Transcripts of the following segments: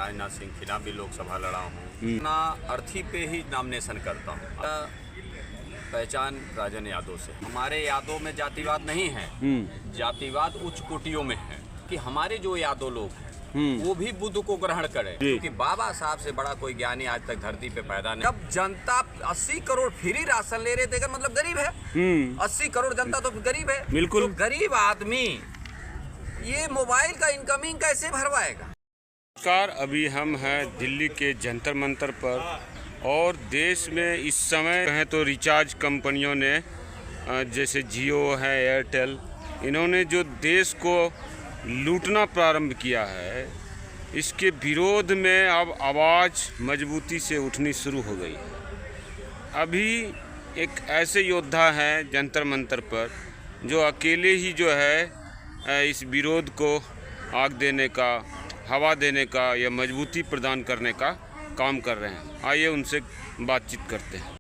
राजनाथ सिंह के खिलाफ भी लोकसभा लड़ा हूँ। अपना अर्थी पे ही नॉमिनेशन करता हूँ। पहचान राजन यादव से। हमारे यादव में जातिवाद नहीं है, जातिवाद उच्च कोटियों में है कि हमारे जो यादव लोग हैं वो भी बुद्ध को ग्रहण करें, क्योंकि बाबा साहब से बड़ा कोई ज्ञानी आज तक धरती पे पैदा नहीं। जब जनता 80 करोड़ फ्री राशन ले रहे थे, मतलब गरीब है। 80 करोड़ जनता तो गरीब है। बिल्कुल। तो गरीब आदमी ये मोबाइल का इनकमिंग कैसे भरवाएगा? नमस्कार, अभी हम हैं दिल्ली के जंतर मंतर पर और देश में इस समय कहें तो रिचार्ज कंपनियों ने जैसे जियो है, एयरटेल, इन्होंने जो देश को लूटना प्रारंभ किया है, इसके विरोध में अब आवाज़ मजबूती से उठनी शुरू हो गई। अभी एक ऐसे योद्धा हैं जंतर मंतर पर जो अकेले ही जो है इस विरोध को आग देने का, हवा देने का या मजबूती प्रदान करने का काम कर रहे हैं। आइए उनसे बातचीत करते हैं।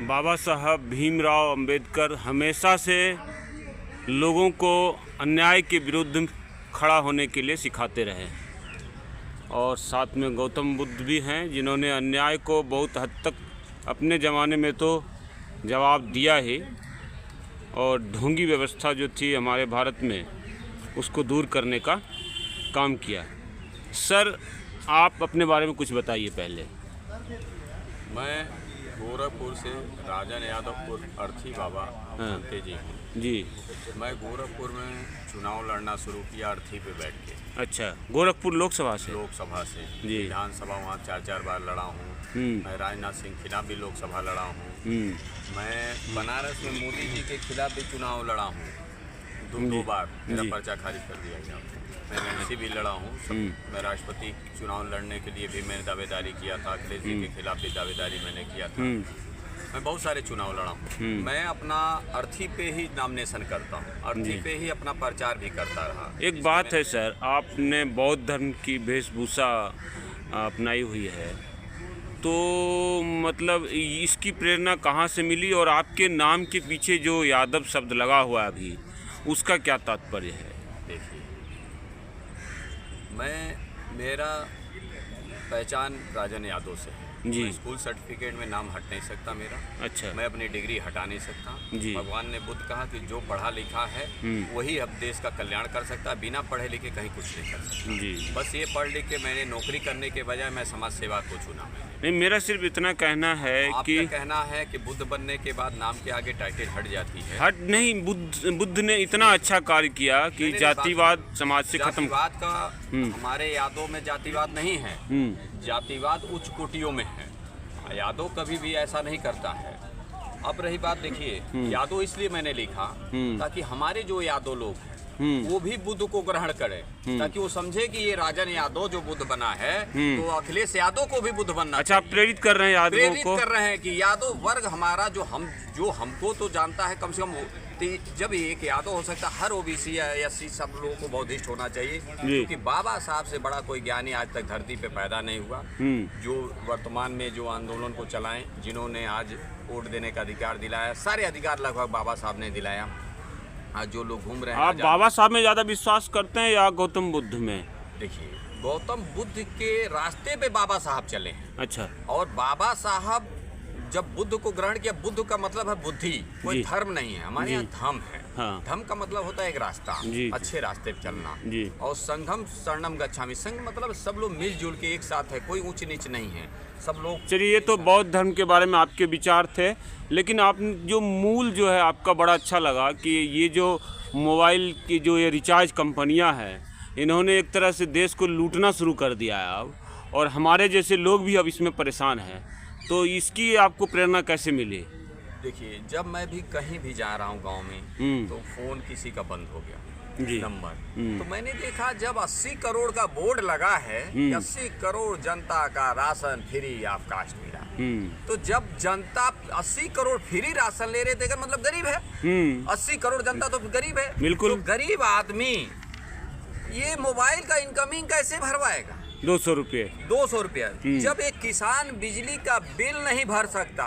बाबा साहब भीमराव अंबेडकर हमेशा से लोगों को अन्याय के विरुद्ध खड़ा होने के लिए सिखाते रहे और साथ में गौतम बुद्ध भी हैं जिन्होंने अन्याय को बहुत हद तक अपने ज़माने में तो जवाब दिया ही और ढोंगी व्यवस्था जो थी हमारे भारत में उसको दूर करने का काम किया। सर, आप अपने बारे में कुछ बताइए पहले। मैं गोरखपुर से राजन यादव अर्थी बाबा बनते जी हूँ। जी, मैं गोरखपुर में चुनाव लड़ना शुरू किया अर्थी पे बैठ के। अच्छा, गोरखपुर लोकसभा से? लोकसभा से जी। विधानसभा वहाँ 4 बार लड़ा हूँ। मैं राजनाथ सिंह के खिलाफ भी लोकसभा लड़ा हूँ। मैं बनारस में मोदी जी के खिलाफ भी चुनाव लड़ा हूँ, दो बार। मेरा पर्चा खारिज कर दिया गया। मैं एमसी भी लड़ा हूँ। मैं राष्ट्रपति चुनाव लड़ने के लिए भी मैंने दावेदारी किया था। अखिलेश जी के खिलाफ भी दावेदारी मैंने किया था। मैं बहुत सारे चुनाव लड़ा हूँ। मैं अपना अर्थी पे ही नॉमिनेशन करता हूँ, अर्थी पे ही अपना प्रचार भी करता रहा। एक बात है सर, आपने बौद्ध धर्म की वेशभूषा अपनाई हुई है, तो मतलब इसकी प्रेरणा कहाँ से मिली और आपके नाम के पीछे जो यादव शब्द लगा हुआ है अभी, उसका क्या तात्पर्य है? देखिए, मेरा पहचान राजन यादव से है जी। स्कूल सर्टिफिकेट में नाम हट नहीं सकता मेरा। अच्छा। मैं अपनी डिग्री हटा नहीं सकता जी। भगवान ने बुद्ध कहा कि जो पढ़ा लिखा है वही अब देश का कल्याण कर सकता है, बिना पढ़े लिखे कहीं कुछ नहीं कर सकता जी। बस ये पढ़ लिख के मैंने नौकरी करने के बजाय मैं समाज सेवा को चुना। नहीं, मेरा सिर्फ इतना कहना है कि आपका कहना है कि बुद्ध बनने के बाद नाम के आगे टाइटल हट जाती है। हट नहीं, बुद्ध ने इतना अच्छा कार्य किया कि जातिवाद समाज से खत्म। जातिवाद का हमारे यादव में जातिवाद नहीं है, जातिवाद उच्च कोटियों में है। यादव कभी भी ऐसा नहीं करता है। अब रही बात, देखिए, यादव इसलिए मैंने लिखा ताकि हमारे जो यादव लोग हैं वो भी बुद्ध को ग्रहण करें, ताकि वो समझे कि ये राजन यादव जो बुद्ध बना है तो अखिलेश यादव को भी बुद्ध बनना। अच्छा, आप प्रेरित कर रहे हैं यादवों प्रेरित को? कर रहे हैं कि यादव वर्ग हमारा जो हमको तो जानता है कम से कम। जब एक यादव हो सकता है, हर ओबीसी या एससी सब लोगों को बौद्धिस्ट होना चाहिए, क्योंकि बाबा साहब से बड़ा कोई ज्ञानी आज तक धरती पे पैदा नहीं हुआ जो वर्तमान में जो आंदोलन को चलाएं, जिन्होंने आज वोट देने का अधिकार दिलाया। सारे अधिकार लगभग बाबा साहब ने दिलाया। आज जो लोग घूम रहे हैं, आप बाबा साहब में ज़्यादा विश्वास करते हैं या गौतम बुद्ध में? देखिए, गौतम बुद्ध के रास्ते पे बाबा साहब चले हैं। अच्छा। और बाबा साहब जब बुद्ध को ग्रहण किया, बुद्ध का मतलब है बुद्धि, कोई धर्म नहीं है। हमारे यहाँ धम्म है। हाँ। धम्म का मतलब होता है एक रास्ता, अच्छे रास्ते पे चलना। और संघम शरणम गच्छामि, संघ मतलब सब लोग मिलजुल के एक साथ है, कोई ऊंच नीच नहीं है, सब लोग। चलिए, ये तो बौद्ध धर्म के बारे में आपके विचार थे, लेकिन आप जो मूल जो है आपका बड़ा अच्छा लगा कि ये जो मोबाइल की जो ये रिचार्ज कंपनियां हैं, इन्होंने एक तरह से देश को लूटना शुरू कर दिया है अब, और हमारे जैसे लोग भी अब इसमें परेशान हैं। तो इसकी आपको प्रेरणा कैसे मिली? देखिए, जब मैं भी कहीं भी जा रहा हूँ गांव में तो फोन किसी का बंद हो गया नंबर, तो मैंने देखा जब 80 करोड़ का बोर्ड लगा है, 80 करोड़ जनता का राशन फ्री ऑफ कास्ट मिला। तो जब जनता 80 करोड़ फ्री राशन ले रहे थे, मतलब गरीब है। 80 करोड़ जनता तो गरीब है। बिल्कुल। तो गरीब आदमी ये मोबाइल का इनकमिंग कैसे भरवाएगा? 200 रुपये। 200 रुपया। जब एक किसान बिजली का बिल नहीं भर सकता,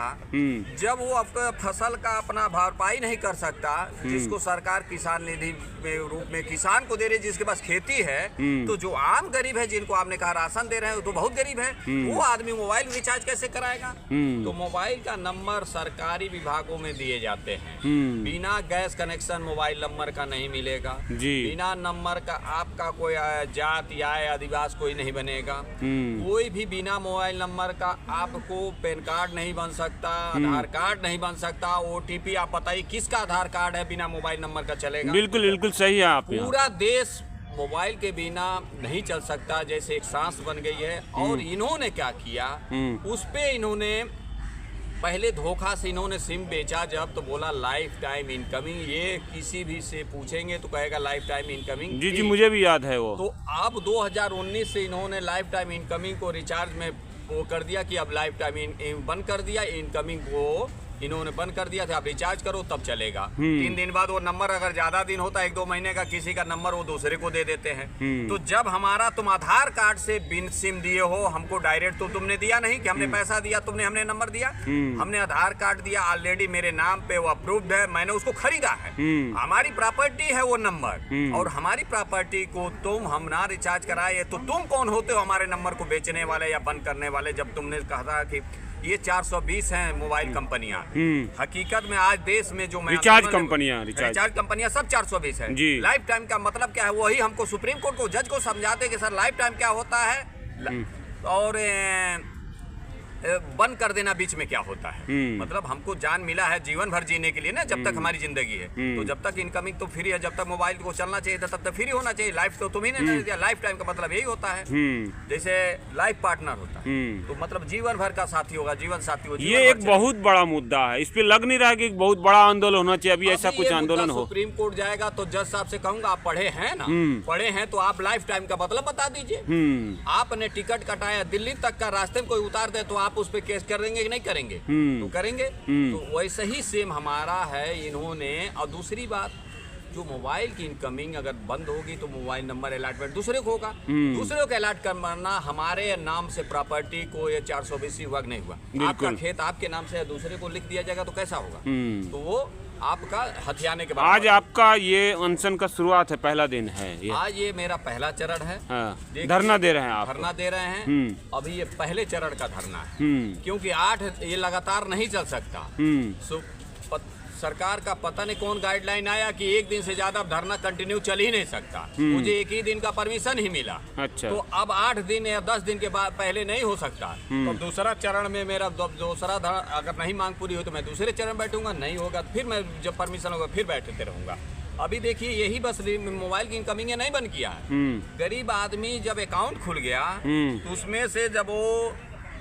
जब वो आपका फसल का अपना भरपाई नहीं कर सकता, जिसको सरकार किसान निधि में रूप में किसान को दे रही है, जिसके पास खेती है, तो जो आम गरीब है, जिनको आपने कहा राशन दे रहे हैं, तो बहुत गरीब है, वो आदमी मोबाइल रिचार्ज कैसे कराएगा? तो मोबाइल का नंबर सरकारी विभागों में दिए जाते हैं। बिना गैस कनेक्शन मोबाइल नंबर का नहीं मिलेगा। बिना नंबर का आपका कोई जात या आदिवासी कोई नहीं बनेगा। कोई भी बिना मोबाइल नंबर का आपको पैन कार्ड नहीं बन सकता, आधार कार्ड नहीं बन सकता, OTP आप बताइए किसका आधार कार्ड है बिना मोबाइल नंबर का चलेगा? बिल्कुल बिल्कुल सही है आप। पूरा देश मोबाइल के बिना नहीं चल सकता, जैसे एक सांस बन गई है। और इन्होंने क्या किया, उस पे इन्होंने पहले धोखा से इन्होंने सिम बेचा जब, तो बोला लाइफ टाइम इनकमिंग। ये किसी भी से पूछेंगे तो कहेगा लाइफ टाइम इनकमिंग। जी मुझे भी याद है वो। तो अब 2019 से इन्होंने लाइफ टाइम इनकमिंग को रिचार्ज में वो कर दिया कि अब लाइफ टाइम बंद कर दिया, इनकमिंग को इन्होंने बंद कर दिया था। आप रिचार्ज करो तब चलेगा। 3 दिन बाद वो नंबर अगर ज्यादा दिन होता है, 1-2 महीने का, किसी का नंबर वो दूसरे को दे देते हैं। तो जब हमारा तुम आधार कार्ड से बिन सिम दिए हो, हमको डायरेक्ट तो तुमने दिया नहीं कि हमने पैसा दिया, हमने नंबर दिया, हमने आधार कार्ड दिया, ऑलरेडी मेरे नाम पे वो अप्रूव्ड है, मैंने उसको खरीदा है, हमारी प्रॉपर्टी है वो नंबर, और हमारी प्रॉपर्टी को तुम हम ना रिचार्ज कराए तो तुम कौन होते हो हमारे नंबर को बेचने वाले या बंद करने वाले? जब तुमने कहा था कि ये 420 हैं मोबाइल कंपनियां, हकीकत में आज देश में जो रिचार्ज कंपनियां सब 420 है। लाइफ टाइम का मतलब क्या है? वही हमको सुप्रीम कोर्ट को जज को समझाते कि सर लाइफ टाइम क्या होता है और बंद कर देना बीच में क्या होता है। मतलब हमको जान मिला है जीवन भर जीने के लिए ना, जब तक हमारी जिंदगी है, तो जब तक इनकमिंग तो फ्री है, जब तक मोबाइल को चलना चाहिए था तब तक फ्री होना चाहिए। लाइफ तो तुम्ही ने दिया। लाइफ टाइम का मतलब यही होता है, जैसे लाइफ पार्टनर होता है, तो मतलब जीवन भर का साथी होगा, जीवन साथी होगा। ये एक बहुत बड़ा मुद्दा है, इस पे लग नहीं रहा है कि बहुत बड़ा आंदोलन होना चाहिए। अभी ऐसा कुछ आंदोलन हो, सुप्रीम कोर्ट जाएगा तो जज साहब से कहूंगा आप पढ़े हैं ना, पढ़े हैं तो आप लाइफ टाइम का मतलब बता दीजिए। आपने टिकट कटाया दिल्ली तक का, रास्ते में कोई उतार दे तो आप उस पर केस कर कि नहीं करेंगे? तो करेंगे। तो वैसे ही सेम हमारा है इन्होंने। और दूसरी बात, जो मोबाइल की इनकमिंग अगर बंद होगी तो मोबाइल नंबर अलॉटमेंट दूसरे को होगा, दूसरे को अलॉट करना। हमारे नाम से प्रॉपर्टी को ये 420 हुआ नहीं हुआ, आपका खेत आपके नाम से दूसरे को लिख दिया जाएगा तो कैसा होगा? तो वो आपका हथियाने के बाद। आज आपका ये अनशन का शुरुआत है, पहला दिन है ये। आज ये मेरा पहला चरण है। धरना दे रहे हैं आप? धरना दे रहे हैं। अभी ये पहले चरण का धरना है, क्योंकि 8 ये लगातार नहीं चल सकता। सरकार का पता नहीं कौन गाइडलाइन आया कि 1 दिन से ज्यादा धरना कंटिन्यू चल ही नहीं सकता। मुझे 1 ही दिन का परमिशन ही मिला। अच्छा। तो अब 8 दिन या 10 दिन के बाद पहले नहीं हो सकता। तो दूसरा चरण में मेरा दूसरा अगर नहीं मांग पूरी हो तो मैं दूसरे चरण बैठूंगा, नहीं होगा फिर मैं जब परमिशन होगा फिर बैठते रहूंगा। अभी देखिए यही बस मोबाइल की इनकमिंग नहीं बंद किया है। गरीब आदमी जब अकाउंट खुल गया तो उसमें से जब वो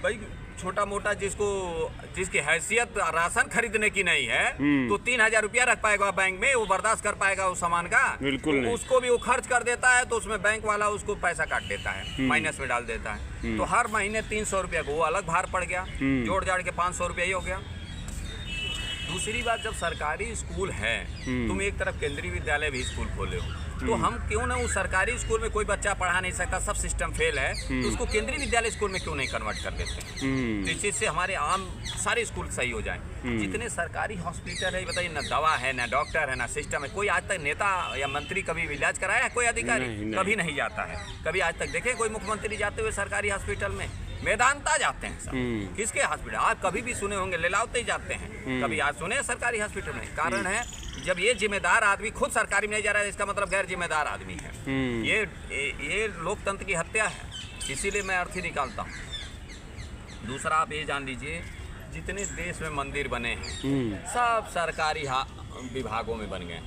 भाई छोटा मोटा जिसकी हैसियत राशन खरीदने की नहीं है तो 3000 रुपया रख पाएगा बैंक में, वो बर्दाश्त कर पाएगा उस सामान का? बिल्कुल नहीं। उसको भी वो खर्च कर देता है तो उसमें बैंक वाला उसको पैसा काट देता है, माइनस में डाल देता है। तो हर महीने 300 रुपया को वो अलग भार पड़ गया, जोड़ जाड़ के 500 रुपया ही हो गया। दूसरी बात, जब सरकारी स्कूल है, तुम एक तरफ केंद्रीय विद्यालय भी स्कूल खोले हो, तो हम क्यों ना उस सरकारी स्कूल में कोई बच्चा पढ़ा नहीं सकता, सब सिस्टम फेल है, तो उसको केंद्रीय विद्यालय स्कूल में क्यों नहीं कन्वर्ट कर देते हैं? इस चीज से हमारे आम सारे स्कूल सही हो जाएं। जितने सरकारी हॉस्पिटल है बताइए, ना दवा है, ना डॉक्टर है, ना सिस्टम है। कोई आज तक नेता या मंत्री कभी इलाज कराया है? कोई अधिकारी कभी नहीं जाता है। कभी आज तक देखे कोई मुख्यमंत्री जाते हुए सरकारी हॉस्पिटल में? मेदांता जाते हैं सब। किसके हॉस्पिटल? आप कभी भी सुने होंगे लेलावते ही जाते हैं, कभी आज सुने सरकारी हॉस्पिटल में? कारण है जब ये जिम्मेदार आदमी खुद सरकारी में नहीं जा रहा है, इसका मतलब गैर जिम्मेदार आदमी है। ये लोकतंत्र की हत्या है, इसीलिए मैं अर्थी निकालता हूँ। दूसरा आप ये जान लीजिए, जितने देश में मंदिर बने हैं सब सरकारी विभागों में बन गए।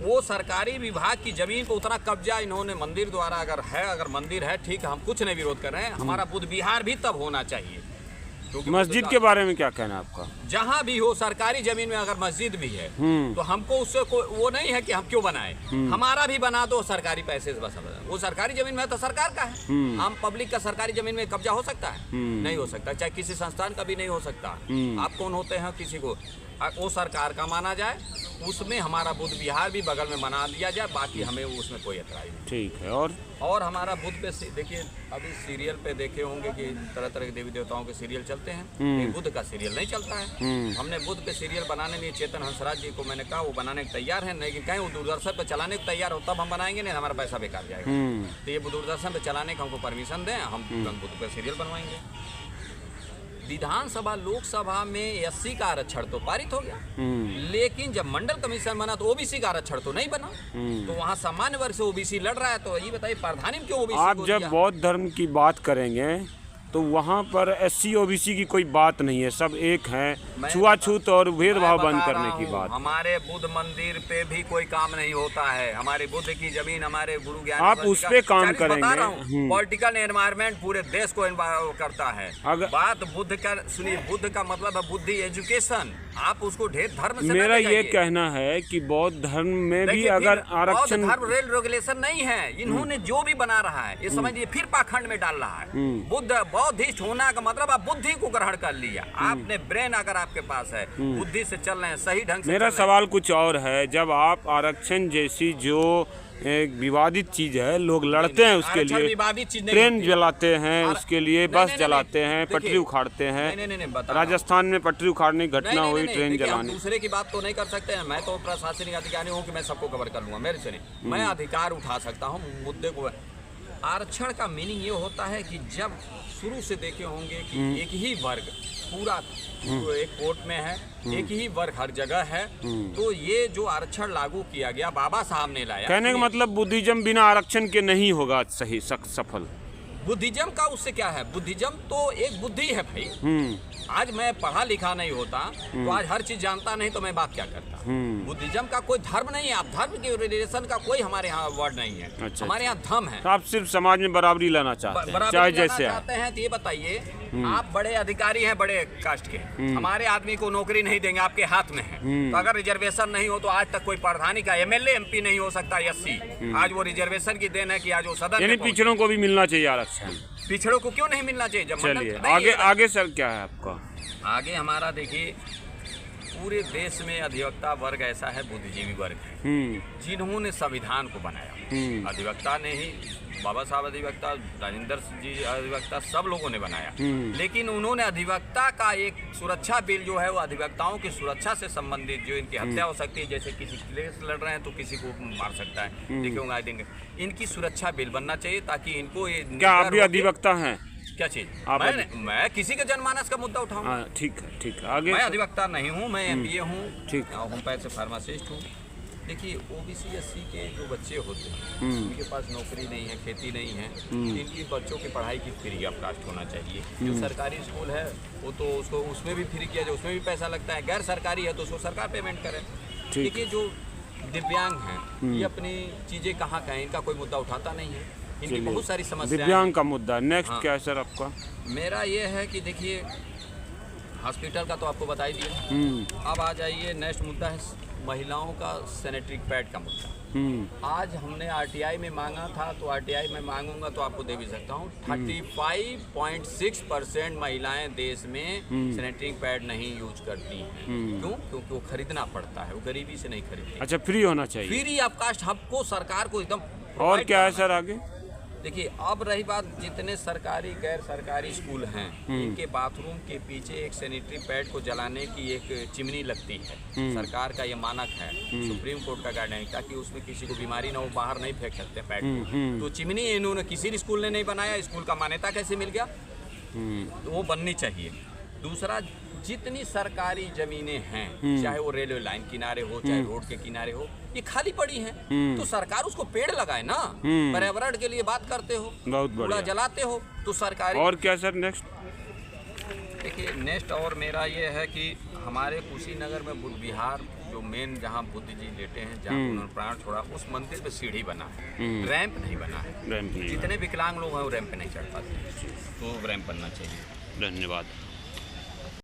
वो सरकारी विभाग की जमीन पर उतना कब्जा इन्होंने मंदिर द्वारा अगर मंदिर है ठीक है, हम कुछ नहीं विरोध कर रहे हैं, हमारा बुद्ध विहार भी तब होना चाहिए। मस्जिद के बारे में क्या कहना है आपका? जहाँ भी हो सरकारी जमीन में अगर मस्जिद भी है तो हमको उससे वो नहीं है कि हम क्यों बनाए, हमारा भी बना दो सरकारी पैसे से बस। वो सरकारी जमीन में तो सरकार का है, आम पब्लिक का सरकारी जमीन में कब्जा हो सकता है? नहीं हो सकता, चाहे किसी संस्थान का भी नहीं हो सकता। आप कौन होते हैं किसी को वो सरकार का माना जाए, उसमें हमारा बुद्ध विहार भी बगल में बना दिया जाए, बाकी हमें उसमें कोई एतराज़ नहीं। ठीक है। और हमारा बुद्ध पे देखिए, अभी सीरियल पे देखे होंगे कि तरह तरह के देवी देवताओं के सीरियल चलते हैं, लेकिन बुद्ध का सीरियल नहीं चलता है। हमने बुद्ध पे सीरियल बनाने लिए चेतन हंसराज जी को मैंने कहा, वो बनाने को तैयार है, लेकिन कहीं वो दूरदर्शन पे चलाने को तैयार हो तब हम बनाएंगे, नहीं हमारा पैसा बेकार जाएगा। तो ये दूरदर्शन पे चलाने का हमको परमिशन दें, हम बुद्ध पे सीरियल बनवाएंगे। विधानसभा लोकसभा में एससी का आरक्षण तो पारित हो गया, लेकिन जब मंडल कमीशन बना तो ओबीसी का आरक्षण तो नहीं बना। तो वहाँ सामान्य वर्ग से ओबीसी लड़ रहा है, तो ये बताइए प्रधानी में क्यों ओबीसी? आप जब बौद्ध धर्म की बात करेंगे तो वहाँ पर एससी ओबीसी की कोई बात नहीं है, सब एक हैं। छुआछूत और भेदभाव बंद करने की बात। हमारे बुद्ध मंदिर पे भी कोई काम नहीं होता है। हमारे बुद्ध की जमीन हमारे गुरु ज्ञान, आप उस पे काम करेंगे। पॉलिटिकल एनवायरनमेंट पूरे देश को करता है। बात बुद्ध का सुनिए, बुद्ध का मतलब है बुद्धि एजुकेशन। आप उसको ढेर धर्म से मेरा ये कहना है कि बौद्ध धर्म में भी अगर आरक्षण, धर्म रेगुलेशन नहीं है, इन्होंने जो भी बना रहा है ये समझिए फिर पाखंड में डाल रहा है। बुद्ध बौद्धिस्ट होना का मतलब आप बुद्धि को ग्रहण कर लिया, आपने ब्रेन अगर आपके पास है, बुद्धि से चल रहे हैं, सही ढंग से। मेरा सवाल कुछ और है, जब आप आरक्षण जैसी जो एक विवादित चीज है, लोग लड़ते हैं उसके लिए, ट्रेन जलाते हैं उसके लिए, बस जलाते हैं, पटरी उखाड़ते हैं। राजस्थान में पटरी उखाड़ने की घटना हुई, ट्रेन जलाने। दूसरे की बात तो नहीं कर सकते हैं। मैं तो प्रशासनिक अधिकारी हूँ कि मैं सबको कवर कर लूँगा, मेरे से नहीं। मैं अधिकार उठा सकता हूँ मुद्दे को। आरक्षण का मीनिंग ये होता है कि जब शुरू से देखे होंगे कि एक ही वर्ग पूरा एक कोर्ट में है, एक ही वर्ग हर जगह है, तो ये जो आरक्षण लागू किया गया बाबा साहब ने लाया। कहने का मतलब बुद्धिज्म बिना आरक्षण के नहीं होगा सही सफल। बुद्धिज्म का उससे क्या है? बुद्धिज्म तो एक बुद्धि है भाई। आज मैं पढ़ा लिखा नहीं होता तो आज हर चीज जानता नहीं तो मैं बात क्या करता। बुद्धिज्म का कोई धर्म नहीं है, आप धर्म के रिलेशन का कोई हमारे यहाँ वर्ड नहीं है। अच्छा, हमारे यहाँ धर्म है। तो आप सिर्फ समाज में बराबरी लाना चाहते हैं, चाहे जैसे चाहते हैं। तो ये बताइए, आप बड़े अधिकारी हैं बड़े कास्ट के, हमारे आदमी को नौकरी नहीं देंगे, आपके हाथ में है। तो अगर रिजर्वेशन नहीं हो तो आज तक कोई प्रधानी का एमएलए एमपी नहीं हो सकता एससी। आज वो रिजर्वेशन की देन है कि आज वो सदन, यानी पिछड़ों को भी मिलना चाहिए आरक्षण। पिछड़ों को क्यों नहीं मिलना चाहिए? जब चलिए आगे सर क्या है आपका? आगे हमारा देखिए, पूरे देश में अधिवक्ता वर्ग ऐसा है, बुद्धिजीवी वर्ग है, जिन्होंने संविधान को बनाया। अधिवक्ता ने ही, बाबा साहब अधिवक्ता, राजेंद्र जी अधिवक्ता, सब लोगों ने बनाया। लेकिन उन्होंने अधिवक्ता का एक सुरक्षा बिल जो है वो अधिवक्ताओं की सुरक्षा से संबंधित, जो इनकी हत्या हो सकती है, जैसे किसी केस लड़ रहे हैं तो किसी को मार सकता है, देखिए देंगे, इनकी सुरक्षा बिल बनना चाहिए ताकि इनको ये। क्या आप भी अधिवक्ता हैं? क्या चीज? मैं किसी के जनमानस का मुद्दा उठाऊं? ठीक है आगे। मैं अधिवक्ता नहीं हूँ, मैं एमबीए हूँ, होमपैथ से फार्मासिस्ट हूँ। देखिए ओबीसी एससी के जो बच्चे होते हैं, उनके पास नौकरी नहीं है, खेती नहीं है, इनकी बच्चों की पढ़ाई की फ्री ऑफ कॉस्ट होना चाहिए। जो सरकारी स्कूल है वो तो उसको उसमें भी फ्री किया जाए, उसमें भी पैसा लगता है। गैर सरकारी है तो उसको सरकार पेमेंट करे। देखिए जो दिव्यांग हैं, ये अपनी चीज़ें कहाँ कहें, इनका कोई मुद्दा उठाता नहीं है, इनकी बहुत सारी समस्याएं। दिव्यांग का मुद्दा नेक्स्ट क्या है सर आपका? मेरा ये है कि देखिए हॉस्पिटल का तो आपको बता ही दिया। अब आ जाइए, नेक्स्ट मुद्दा है महिलाओं का सैनिटरी पैड का मुद्दा। आज हमने आरटीआई में मांगा था, तो आरटीआई में मांगूंगा तो आपको दे भी सकता हूँ। 35.6% महिलाएं देश में सैनिटरी पैड नहीं यूज करती हैं। क्यों? क्योंकि वो खरीदना पड़ता है, वो गरीबी से नहीं खरीदती। अच्छा, फ्री होना चाहिए, फ्री ऑफ कास्ट हमको सरकार को एकदम। और क्या है सर आगे? देखिए अब रही बात, जितने सरकारी गैर सरकारी स्कूल हैं, इनके बाथरूम के पीछे एक सैनिटरी पैड को जलाने की एक चिमनी लगती है। सरकार का ये मानक है, सुप्रीम कोर्ट का गाइडलाइन, ताकि उसमें किसी को बीमारी ना हो, बाहर नहीं फेंक सकते पैड को। तो चिमनी इन्होंने किसी स्कूल ने नहीं बनाया, स्कूल का मान्यता कैसे मिल गया? तो वो बननी चाहिए। दूसरा, जितनी सरकारी जमीनें हैं, चाहे वो रेलवे लाइन किनारे हो, चाहे रोड के किनारे हो, ये खाली पड़ी हैं, तो सरकार उसको पेड़ लगाए ना। पर्यावरण के लिए बात करते हो, बहुत बढ़िया, जलाते हो तो सरकारी। और क्या सर नेक्स्ट? देखिए नेक्स्ट और मेरा ये है कि हमारे कुशीनगर में बुद्ध विहार, जो मेन जहाँ बुद्ध जी लेटे हैं, जहाँ उन्होंने प्राण छोड़ा, उस मंदिर पे सीढ़ी बना है, रैंप नहीं बना है। जितने विकलांग लोग हैं वो रैंप पे नहीं चढ़ पाते, तो रैंप बनना चाहिए। धन्यवाद।